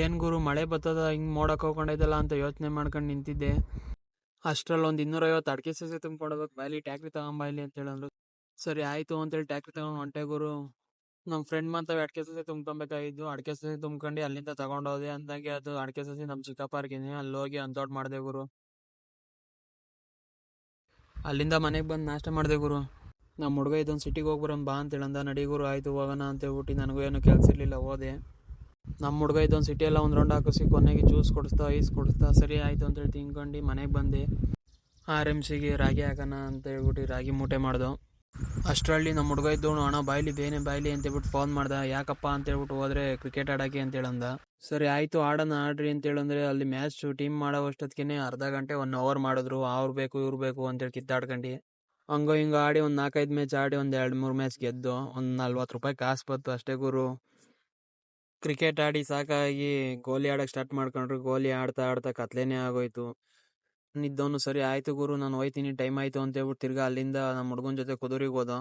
ಏನ್ ಗುರು ಮಳೆ ಬರ್ತದ ಹಿಂಗ್ ಮೋಡಕ್ ಹೋಗ್ಕೊಂಡೈತಲ್ಲ ಅಂತ ಯೋಚನೆ ಮಾಡ್ಕೊಂಡು ನಿಂತಿದ್ದೆ. ಅಷ್ಟ್ರಲ್ಲಿ ಒಂದು 250 ಅಡಿಕೆ ಸಸಿ ತುಂಬ್ಕೊಡ್ಬೇಕು ಬಾಯ್ಲಿ, ಟ್ಯಾಕ್ರಿ ತಗೊಂಬಾಯ್ಲಿ ಅಂತ ಹೇಳಿದ್ರು. ಸರಿ ಆಯ್ತು ಅಂತೇಳಿ ಟ್ಯಾಕ್ರಿ ತಗೊಂಡ್ ಹೊಂಟೆ ಗುರು. ನಮ್ ಫ್ರೆಂಡ್ ಮಾತ್ರ ಅಡಿಕೆ ಸಸಿ ತುಂಬ್ಕೊಬೇಕಾಗಿದ್ದು, ಅಡಿಕೆ ಸಸಿ ತುಂಬ್ಕೊಂಡು ಅಲ್ಲಿಂದ ತಗೊಂಡೋದೆ. ಅಂದಂಗೆ ಅದು ಅಡಿಕೆ ಸಸಿ ನಮ್ ಚಿಕ್ಕಪ್ಪರ್ಗಿನಿ, ಅಲ್ಲಿ ಹೋಗಿ ಅಂತೋಡ್ ಮಾಡ್ದೆ ಗುರು. ಅಲ್ಲಿಂದ ಮನೆಗೆ ಬಂದು ನಾಷ್ಟ ಮಾಡ್ದೆ ಗುರು. ನಮ್ಮ ಹುಡುಗ ಇದೊಂದು ಸಿಟಿಗೆ ಹೋಗ್ಬರೋನ್ ಬಾ ಅಂತ ಹೇಳಂದ. ನಡಿ ಗುರು ಆಯ್ತು ಹೋಗೋಣ ಅಂತ ಹೇಳ್ಬಿಟ್ಟು ನನಗೂ ಏನು ಕೆಲ್ಸ ಇರ್ಲಿಲ್ಲ, ಹೋದೆ. ನಮ್ಮ ಹುಡುಗ ಇದೊಂದು ಸಿಟಿ ಎಲ್ಲ ಒಂದು ರೌಂಡ್ ಹಾಕಿಸಿ ಕೊನೆಗೆ ಜ್ಯೂಸ್ ಕೊಡಿಸ್ತಾ ಐಸ್ ಕೊಡಿಸ್ತಾ ಸರಿ ಆಯ್ತು ಅಂತೇಳಿ ತಿನ್ಕೊಂಡು ಮನೆಗೆ ಬಂದೆ. RMCಗೆ ರಾಗಿ ಹಾಕೋಣ ಅಂತ ಹೇಳ್ಬಿಟ್ಟು ರಾಗಿ ಮೂಟೆ ಮಾಡ್ದೋ. ಅಷ್ಟರಲ್ಲಿ ನಮ್ಮ ಹುಡುಗ ಇದ್ದವನು ಅಣ್ಣ ಬಾಯ್ಲಿ ಬೇನೆ ಬಾಯ್ಲಿ ಅಂತ ಹೇಳ್ಬಿಟ್ಟು ಫೋನ್ ಮಾಡ್ದ. ಯಾಕಪ್ಪ ಅಂತ ಹೇಳ್ಬಿಟ್ಟು ಹೋದ್ರೆ ಕ್ರಿಕೆಟ್ ಆಡೋಕ್ಕೆ ಅಂತ ಹೇಳಂದ. ಸರಿ ಆಯ್ತು ಆಡೋಣ ಆಡ್ರಿ ಅಂತ ಹೇಳಂದ್ರೆ ಅಲ್ಲಿ ಮ್ಯಾಚ್ ಟೀಮ್ ಮಾಡೋ ಅಷ್ಟೊತ್ತಿಗೆ ಅರ್ಧ ಗಂಟೆ 1 ಅವರ್ ಮಾಡಿದ್ರು. ಅವ್ರು ಬೇಕು ಇವ್ರು ಬೇಕು ಅಂತೇಳಿ ಕಿತ್ತಾಡ್ಕೊಂಡು ಹಂಗೋ ಹಿಂಗೋ ಆಡಿ ಒಂದು 4-5 ಮ್ಯಾಚ್ ಆಡಿ ಒಂದು 2-3 ಮ್ಯಾಚ್ ಗೆದ್ದು ಒಂದು 40 ರೂಪಾಯಿ ಕಾಸು ಬಂತು ಅಷ್ಟೇ ಗುರು. ಕ್ರಿಕೆಟ್ ಆಡಿ ಸಾಕಾಗಿ ಗೋಲಿ ಆಡೋಕೆ ಸ್ಟಾರ್ಟ್ ಮಾಡ್ಕೊಂಡ್ರು. ಗೋಲಿ ಆಡ್ತಾ ಆಡ್ತಾ ಕತ್ಲೇನೆ ಆಗೋಯ್ತು. ನಿದ್ದವನು ಸರಿ ಆಯ್ತು ಗುರು ನಾನು ಹೋಯ್ತೀನಿ ಟೈಮ್ ಆಯ್ತು ಅಂತ ಹೇಳ್ಬಿಟ್ಟು ತಿರ್ಗಾ ಅಲ್ಲಿಂದ ನಮ್ಮ ಹುಡುಗನ ಜೊತೆ ಕುದುರಿಗೆ ಹೋದ.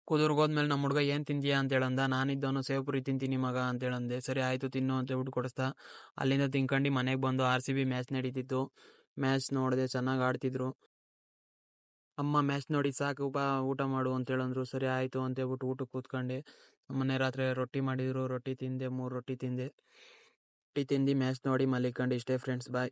ಕುದುರ್ಗೆ ಹೋದ್ಮೇಲೆ ನಮ್ಮ ಹುಡುಗ ಏನು ತಿಂತೀಯಾ ಅಂತ ಹೇಳಂದ. ನಾನಿದ್ದವನು ಸೇವ್ಪುರಿ ತಿಂತೀನಿ ಮಗ ಅಂತ ಹೇಳಂದೆ. ಸರಿ ಆಯ್ತು ತಿನ್ನು ಅಂತ ಹೇಳ್ಬಿಟ್ಟು ಕೊಡಿಸ್ತಾ ಅಲ್ಲಿಂದ ತಿನ್ಕೊಂಡು ಮನೆಗೆ ಬಂದು RCB ಮ್ಯಾಚ್ ನಡೀತಿತ್ತು. ಮ್ಯಾಚ್ ನೋಡಿದೆ, ಚೆನ್ನಾಗಿ ಆಡ್ತಿದ್ರು. ಅಮ್ಮ ಮ್ಯಾಚ್ ನೋಡಿ ಸಾಕು ಬಾ ಊಟ ಮಾಡು ಅಂತ ಹೇಳಂದ್ರು. ಸರಿ ಆಯ್ತು ಅಂತ ಹೇಳ್ಬಿಟ್ಟು ಊಟಕ್ಕೆ ಕೂತ್ಕೊಂಡೆ. ಮೊನ್ನೆ ರಾತ್ರಿ ರೊಟ್ಟಿ ಮಾಡಿದ್ರು, ರೊಟ್ಟಿ ತಿಂದೆ, 3 ರೊಟ್ಟಿ ತಿಂದೆ. ರೊಟ್ಟಿ ತಿಂದು ಮ್ಯಾಚ್ ನೋಡಿ ಮಲಿಕೊಂಡು ಇಷ್ಟೇ ಫ್ರೆಂಡ್ಸ್, ಬಾಯ್.